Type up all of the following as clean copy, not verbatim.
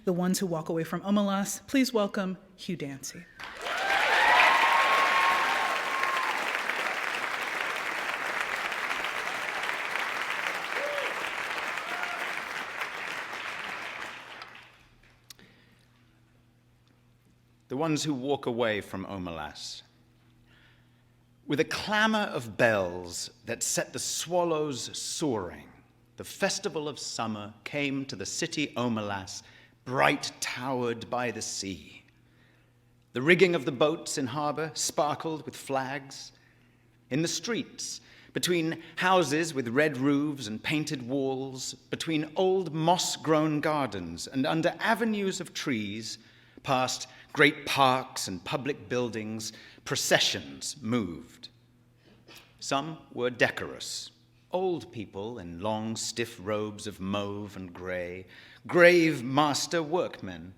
The ones who walk away from Omelas, please welcome Hugh Dancy. The ones who walk away from Omelas. With a clamor of bells that set the swallows soaring, the festival of summer came to the city Omelas, bright towered by the sea. The rigging of the boats in harbor sparkled with flags. In the streets, between houses with red roofs and painted walls, between old moss-grown gardens and under avenues of trees, past great parks and public buildings, processions moved. Some were decorous, old people in long, stiff robes of mauve and gray, grave master workmen,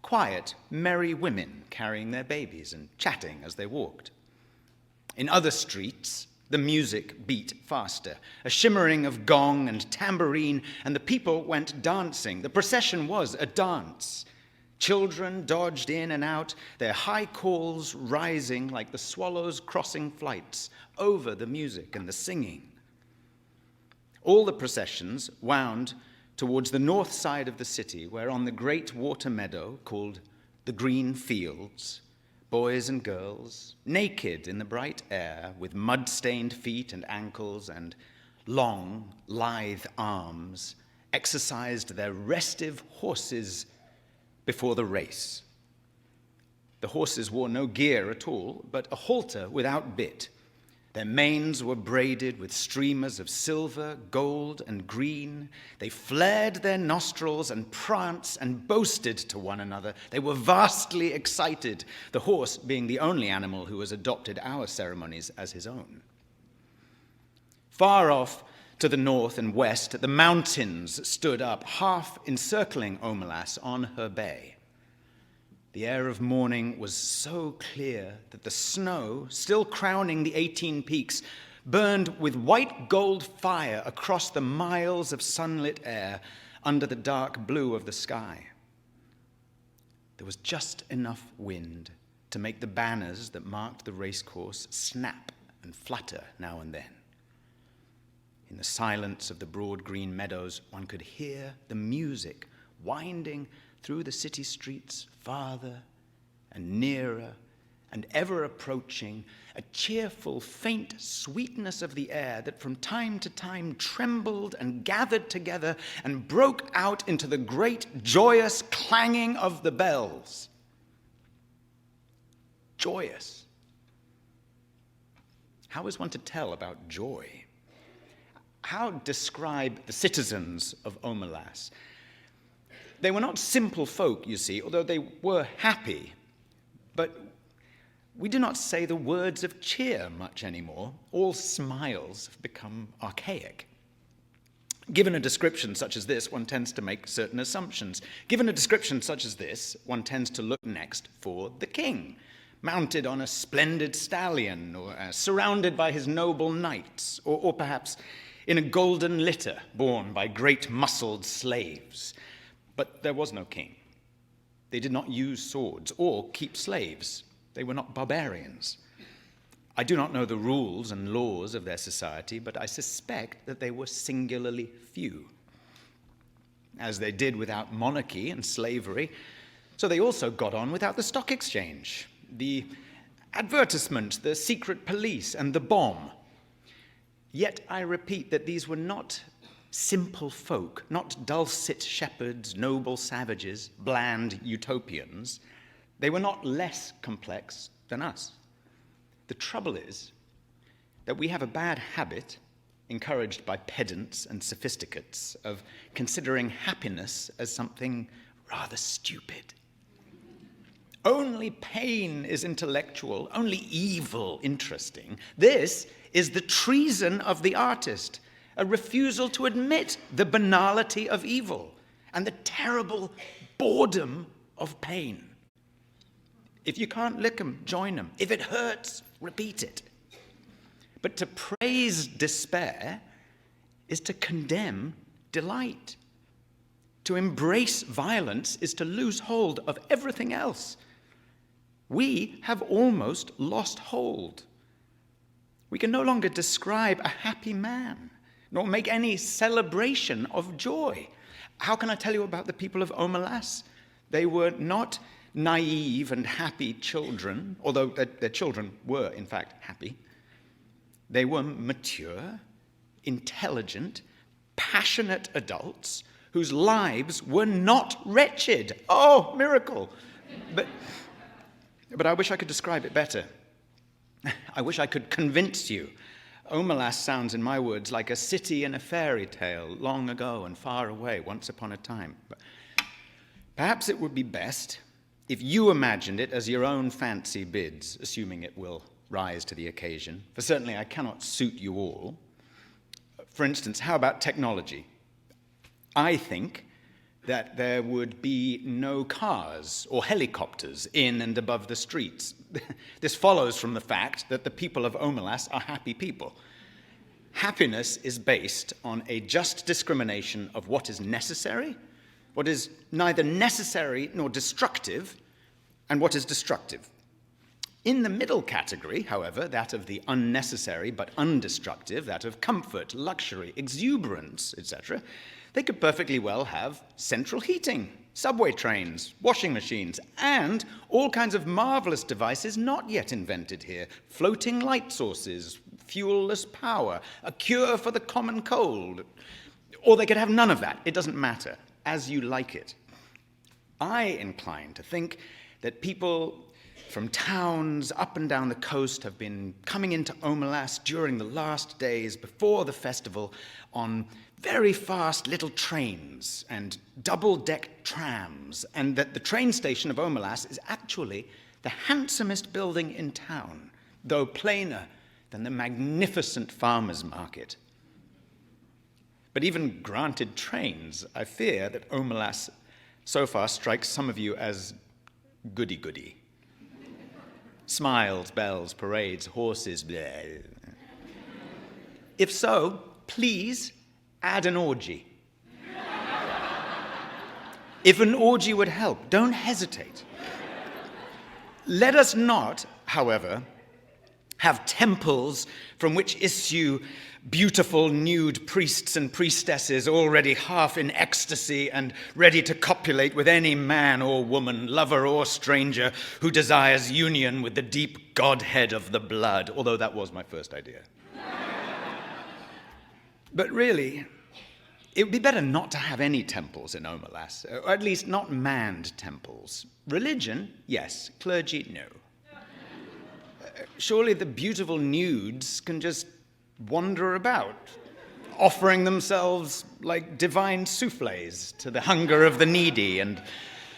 quiet, merry women carrying their babies and chatting as they walked. In other streets, the music beat faster, a shimmering of gong and tambourine, and the people went dancing. The procession was a dance. Children dodged in and out, their high calls rising like the swallows crossing flights over the music and the singing. All the processions wound towards the north side of the city, where on the great water meadow called the Green Fields, boys and girls, naked in the bright air, with mud-stained feet and ankles and long, lithe arms, exercised their restive horses before the race. The horses wore no gear at all, but a halter without bit. Their manes were braided with streamers of silver, gold, and green. They flared their nostrils and pranced and boasted to one another. They were vastly excited, the horse being the only animal who has adopted our ceremonies as his own. Far off, to the north and west, the mountains stood up, half encircling Omelas on her bay. The air of morning was so clear that the snow, still crowning the 18 peaks, burned with white gold fire across the miles of sunlit air under the dark blue of the sky. There was just enough wind to make the banners that marked the racecourse snap and flutter now and then. In the silence of the broad green meadows, one could hear the music winding through the city streets farther and nearer and ever approaching, a cheerful, faint sweetness of the air that from time to time trembled and gathered together and broke out into the great joyous clanging of the bells. Joyous. How is one to tell about joy? How describe the citizens of Omelas? They were not simple folk, you see, although they were happy. But we do not say the words of cheer much anymore. All smiles have become archaic. Given a description such as this, one tends to make certain assumptions. Given a description such as this, one tends to look next for the king, mounted on a splendid stallion, or surrounded by his noble knights, or perhaps in a golden litter borne by great muscled slaves. But there was no king. They did not use swords or keep slaves. They were not barbarians. I do not know the rules and laws of their society, but I suspect that they were singularly few. As they did without monarchy and slavery, so they also got on without the stock exchange, the advertisement, the secret police, and the bomb. Yet I repeat that these were not simple folk, not dulcet shepherds, noble savages, bland utopians. They were not less complex than us. The trouble is that we have a bad habit, encouraged by pedants and sophisticates, of considering happiness as something rather stupid. Only pain is intellectual, only evil interesting. This is the treason of the artist, a refusal to admit the banality of evil and the terrible boredom of pain. If you can't lick 'em, join 'em. If it hurts, repeat it. But to praise despair is to condemn delight. To embrace violence is to lose hold of everything else. We have almost lost hold. We can no longer describe a happy man, nor make any celebration of joy. How can I tell you about the people of Omelas? They were not naive and happy children, although their children were, in fact, happy. They were mature, intelligent, passionate adults whose lives were not wretched. Oh, miracle! But I wish I could describe it better. I wish I could convince you. Omelas sounds, in my words, like a city in a fairy tale, long ago and far away, once upon a time. But perhaps it would be best if you imagined it as your own fancy bids, assuming it will rise to the occasion, for certainly I cannot suit you all. For instance, how about technology? I think that there would be no cars or helicopters in and above the streets. This follows from the fact that the people of Omelas are happy people. Happiness is based on a just discrimination of what is necessary, what is neither necessary nor destructive, and what is destructive. In the middle category, however, that of the unnecessary but undestructive, that of comfort, luxury, exuberance, etc., they could perfectly well have central heating, subway trains, washing machines, and all kinds of marvelous devices not yet invented here, floating light sources, fuel-less power, a cure for the common cold. Or they could have none of that. It doesn't matter, as you like it. I incline to think that people from towns up and down the coast have been coming into Omelas during the last days before the festival on very fast little trains and double-deck trams, and that the train station of Omelas is actually the handsomest building in town, though plainer than the magnificent farmers' market. But even granted trains, I fear that Omelas so far strikes some of you as goody-goody. Smiles, bells, parades, horses, bleh. If so, please add an orgy. If an orgy would help, don't hesitate. Let us not, however, have temples from which issue beautiful nude priests and priestesses already half in ecstasy and ready to copulate with any man or woman, lover or stranger, who desires union with the deep godhead of the blood, although that was my first idea. But really, it would be better not to have any temples in Omelas, or at least not manned temples. Religion, yes. Clergy, no. Surely the beautiful nudes can just wander about, offering themselves like divine soufflés to the hunger of the needy and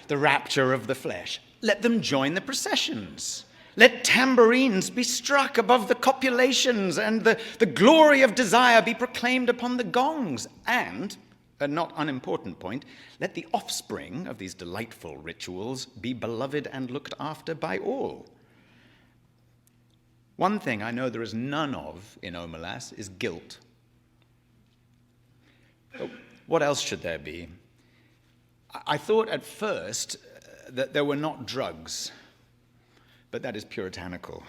the rapture of the flesh. Let them join the processions. Let tambourines be struck above the copulations and the glory of desire be proclaimed upon the gongs. And, a not unimportant point, let the offspring of these delightful rituals be beloved and looked after by all. One thing I know there is none of in Omelas is guilt. But what else should there be? I thought at first that there were not drugs, but that is puritanical.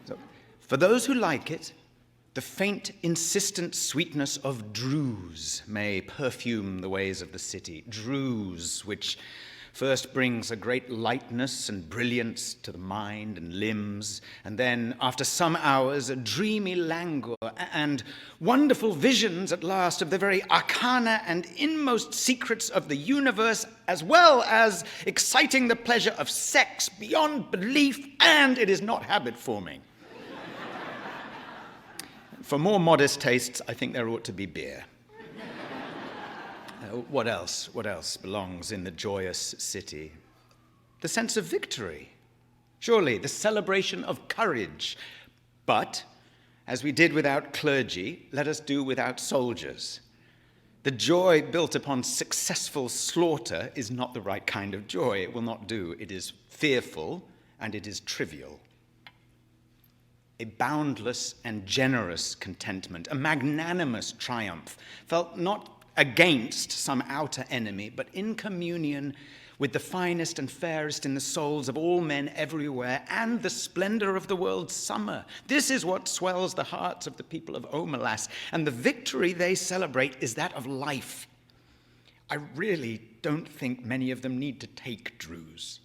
So, for those who like it, the faint, insistent sweetness of druse may perfume the ways of the city. Druse, which first brings a great lightness and brilliance to the mind and limbs, and then, after some hours, a dreamy languor and wonderful visions at last of the very arcana and inmost secrets of the universe, as well as exciting the pleasure of sex beyond belief, and it is not habit-forming. For more modest tastes, I think there ought to be beer. What else? What else belongs in the joyous city? The sense of victory. Surely, the celebration of courage. But, as we did without clergy, let us do without soldiers. The joy built upon successful slaughter is not the right kind of joy. It will not do. It is fearful and it is trivial. A boundless and generous contentment, a magnanimous triumph, felt not against some outer enemy, but in communion with the finest and fairest in the souls of all men everywhere, and the splendor of the world's summer. This is what swells the hearts of the people of Omelas, and the victory they celebrate is that of life. I really don't think many of them need to take Druze.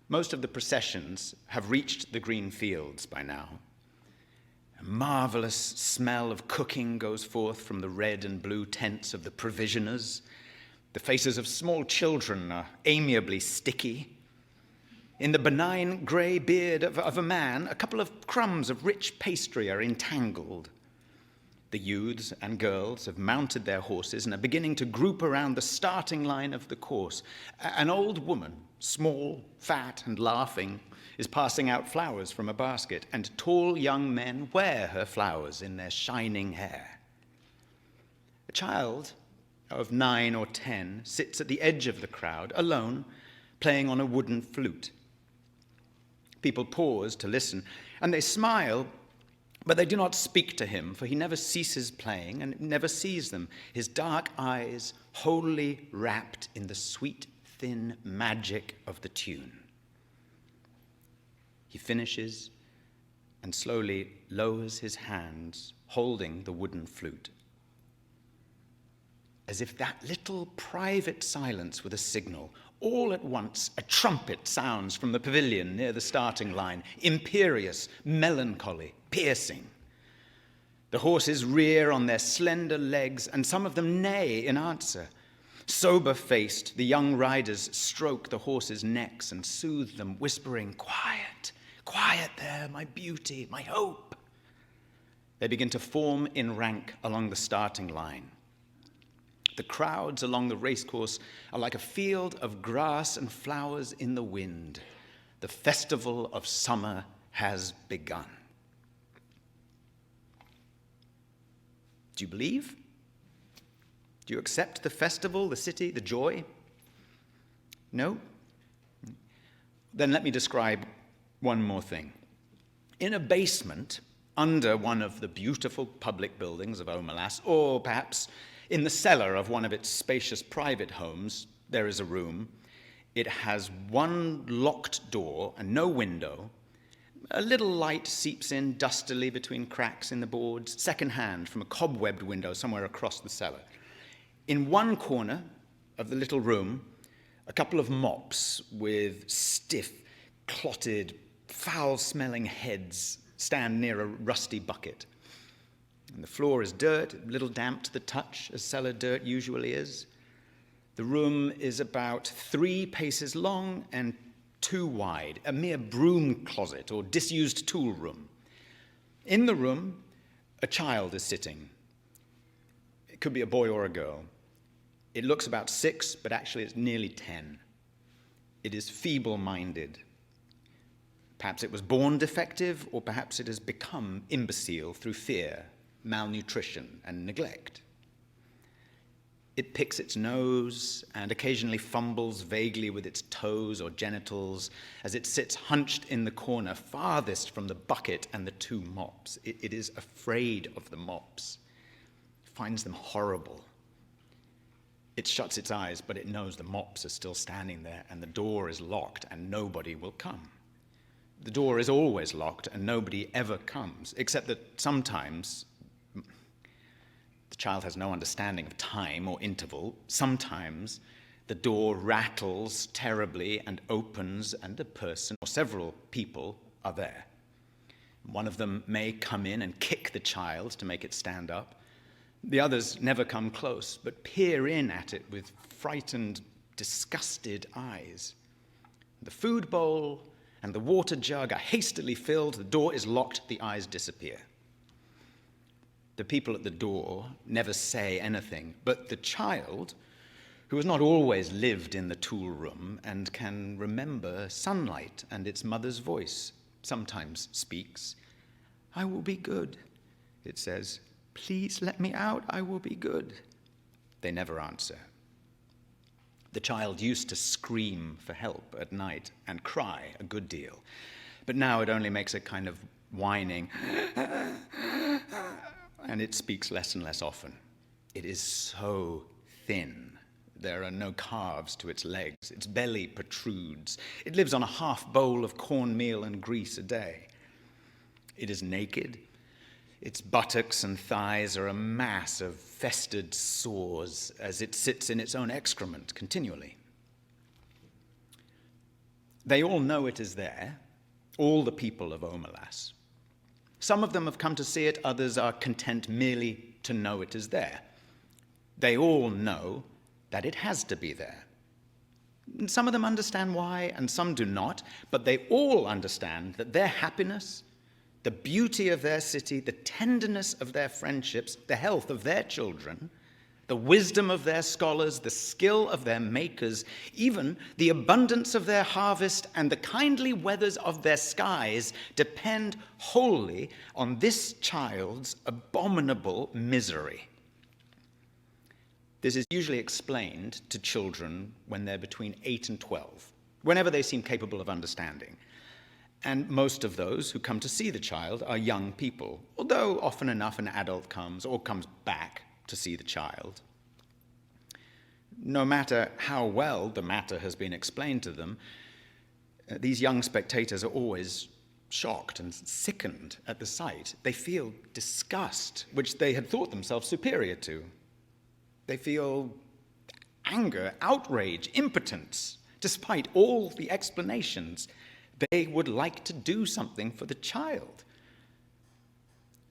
Most of the processions have reached the green fields by now. A marvelous smell of cooking goes forth from the red and blue tents of the provisioners. The faces of small children are amiably sticky. In the benign grey beard of a man, a couple of crumbs of rich pastry are entangled. The youths and girls have mounted their horses and are beginning to group around the starting line of the course. An old woman, small, fat, and laughing, is passing out flowers from a basket, and tall young men wear her flowers in their shining hair. A child of 9 or 10 sits at the edge of the crowd, alone, playing on a wooden flute. People pause to listen, and they smile, but they do not speak to him, for he never ceases playing and never sees them, his dark eyes wholly wrapped in the sweet, thin magic of the tune. He finishes and slowly lowers his hands, holding the wooden flute. As if that little private silence were a signal, all at once a trumpet sounds from the pavilion near the starting line, imperious, melancholy, piercing. The horses rear on their slender legs, and some of them neigh in answer. Sober-faced, the young riders stroke the horses' necks and soothe them, whispering, "Quiet, quiet there, my beauty, my hope." They begin to form in rank along the starting line. The crowds along the racecourse are like a field of grass and flowers in the wind. The festival of summer has begun. Do you believe? Do you accept the festival, the city, the joy? No? Then let me describe one more thing. In a basement, under one of the beautiful public buildings of Omelas, or perhaps in the cellar of one of its spacious private homes, there is a room. It has one locked door and no window. A little light seeps in dustily between cracks in the boards, second-hand from a cobwebbed window somewhere across the cellar. In one corner of the little room, a couple of mops with stiff, clotted, foul-smelling heads stand near a rusty bucket. And the floor is dirt, a little damp to the touch, as cellar dirt usually is. The room is about 3 paces long and 2 wide, a mere broom closet or disused tool room. In the room, a child is sitting. It could be a boy or a girl. It looks about 6, but actually it's nearly 10. It is feeble-minded. Perhaps it was born defective, or perhaps it has become imbecile through fear, malnutrition, and neglect. It picks its nose and occasionally fumbles vaguely with its toes or genitals as it sits hunched in the corner farthest from the bucket and the 2 mops. It is afraid of the mops. It finds them horrible. It shuts its eyes, but it knows the mops are still standing there and the door is locked and nobody will come. The door is always locked and nobody ever comes, except that sometimes the child has no understanding of time or interval. Sometimes the door rattles terribly and opens, and a person or several people are there. One of them may come in and kick the child to make it stand up. The others never come close, but peer in at it with frightened, disgusted eyes. The food bowl and the water jug are hastily filled, the door is locked, the eyes disappear. The people at the door never say anything, but the child, who has not always lived in the tool room and can remember sunlight and its mother's voice, sometimes speaks. "I will be good," it says. "Please let me out, I will be good." They never answer. The child used to scream for help at night and cry a good deal, but now it only makes a kind of whining and it speaks less and less often. It is so thin. There are no calves to its legs. Its belly protrudes. It lives on a half bowl of cornmeal and grease a day. It is naked. Its buttocks and thighs are a mass of festered sores as it sits in its own excrement continually. They all know it is there, all the people of Omelas. Some of them have come to see it, others are content merely to know it is there. They all know that it has to be there. Some of them understand why, and some do not, but they all understand that their happiness, the beauty of their city, the tenderness of their friendships, the health of their children, the wisdom of their scholars, the skill of their makers, even the abundance of their harvest and the kindly weathers of their skies depend wholly on this child's abominable misery. This is usually explained to children when they're between 8 and 12, whenever they seem capable of understanding. And most of those who come to see the child are young people, although often enough an adult comes or comes back to see the child. No matter how well the matter has been explained to them, these young spectators are always shocked and sickened at the sight. They feel disgust, which they had thought themselves superior to. They feel anger, outrage, impotence, despite all the explanations. They would like to do something for the child.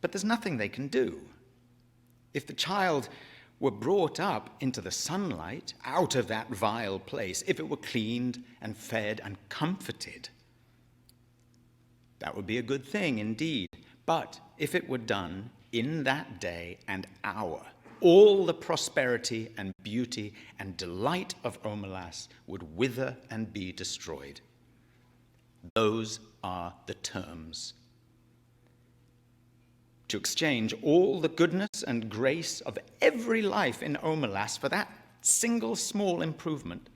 But there's nothing they can do. If the child were brought up into the sunlight, out of that vile place, if it were cleaned and fed and comforted, that would be a good thing indeed. But if it were done in that day and hour, all the prosperity and beauty and delight of Omelas would wither and be destroyed. Those are the terms. To exchange all the goodness and grace of every life in Omelas for that single small improvement,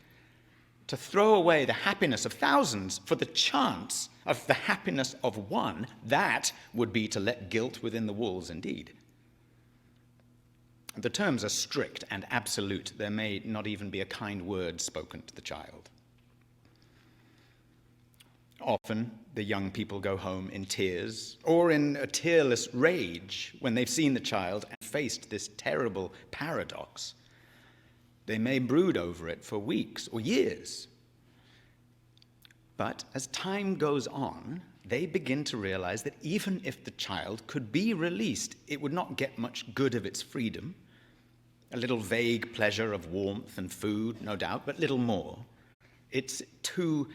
to throw away the happiness of thousands for the chance of the happiness of one, that would be to let guilt within the walls indeed. The terms are strict and absolute. There may not even be a kind word spoken to the child. Often, the young people go home in tears or in a tearless rage when they've seen the child and faced this terrible paradox. They may brood over it for weeks or years. But as time goes on, they begin to realize that even if the child could be released, it would not get much good of its freedom. A little vague pleasure of warmth and food, no doubt, but little more. It's too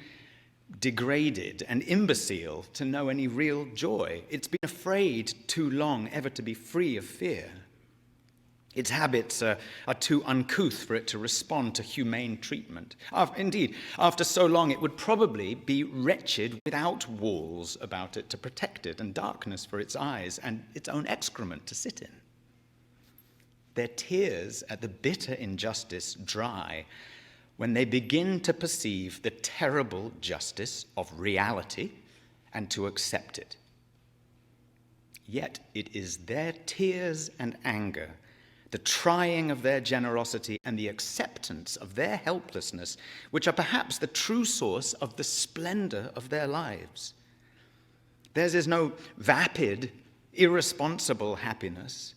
degraded and imbecile to know any real joy. It's been afraid too long ever to be free of fear. Its habits are too uncouth for it to respond to humane treatment. Indeed, after so long, it would probably be wretched without walls about it to protect it, and darkness for its eyes, and its own excrement to sit in. Their tears at the bitter injustice dry when they begin to perceive the terrible justice of reality and to accept it. Yet it is their tears and anger, the trying of their generosity and the acceptance of their helplessness, which are perhaps the true source of the splendor of their lives. Theirs is no vapid, irresponsible happiness.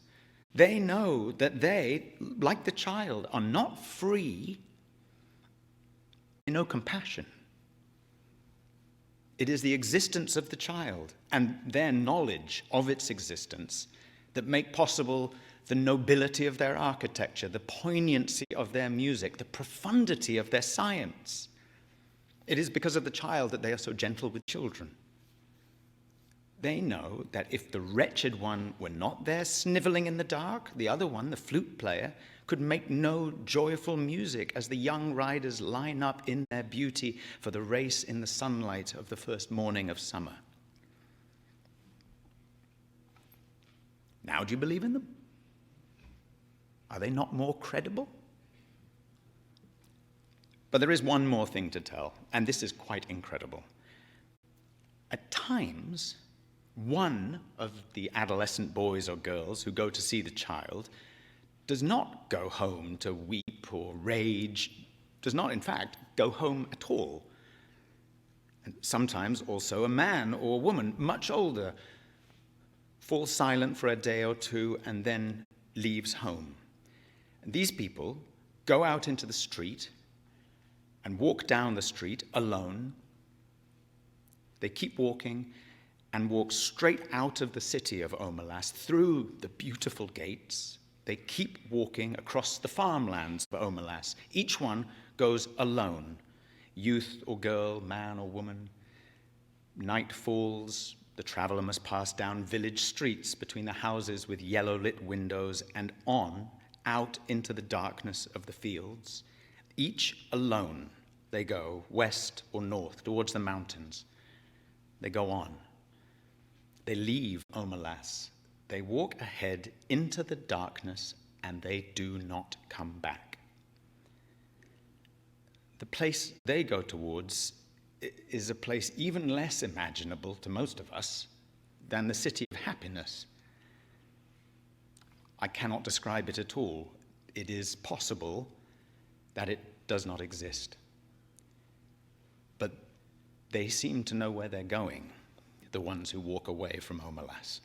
They know that they, like the child, are not free. They know compassion. It is the existence of the child and their knowledge of its existence that make possible the nobility of their architecture, the poignancy of their music, the profundity of their science. It is because of the child that they are so gentle with children. They know that if the wretched one were not there sniveling in the dark, the other one, the flute player, could make no joyful music as the young riders line up in their beauty for the race in the sunlight of the first morning of summer. Now do you believe in them? Are they not more credible? But there is one more thing to tell, and this is quite incredible. At times, One of the adolescent boys or girls who go to see the child does not go home to weep or rage, does not, in fact, go home at all. And sometimes also a man or woman, much older, falls silent for a day or two and then leaves home. And these people go out into the street and walk down the street alone. They keep walking and walk straight out of the city of Omelas through the beautiful gates. They keep walking across the farmlands of Omelas. Each one goes alone, youth or girl, man or woman. Night falls, the traveler must pass down village streets between the houses with yellow-lit windows and on, out into the darkness of the fields. Each alone, they go west or north towards the mountains. They go on. They leave Omelas. They walk ahead into the darkness, and they do not come back. The place they go towards is a place even less imaginable to most of us than the city of happiness. I cannot describe it at all. It is possible that it does not exist. But they seem to know where they're going, the ones who walk away from Omelas.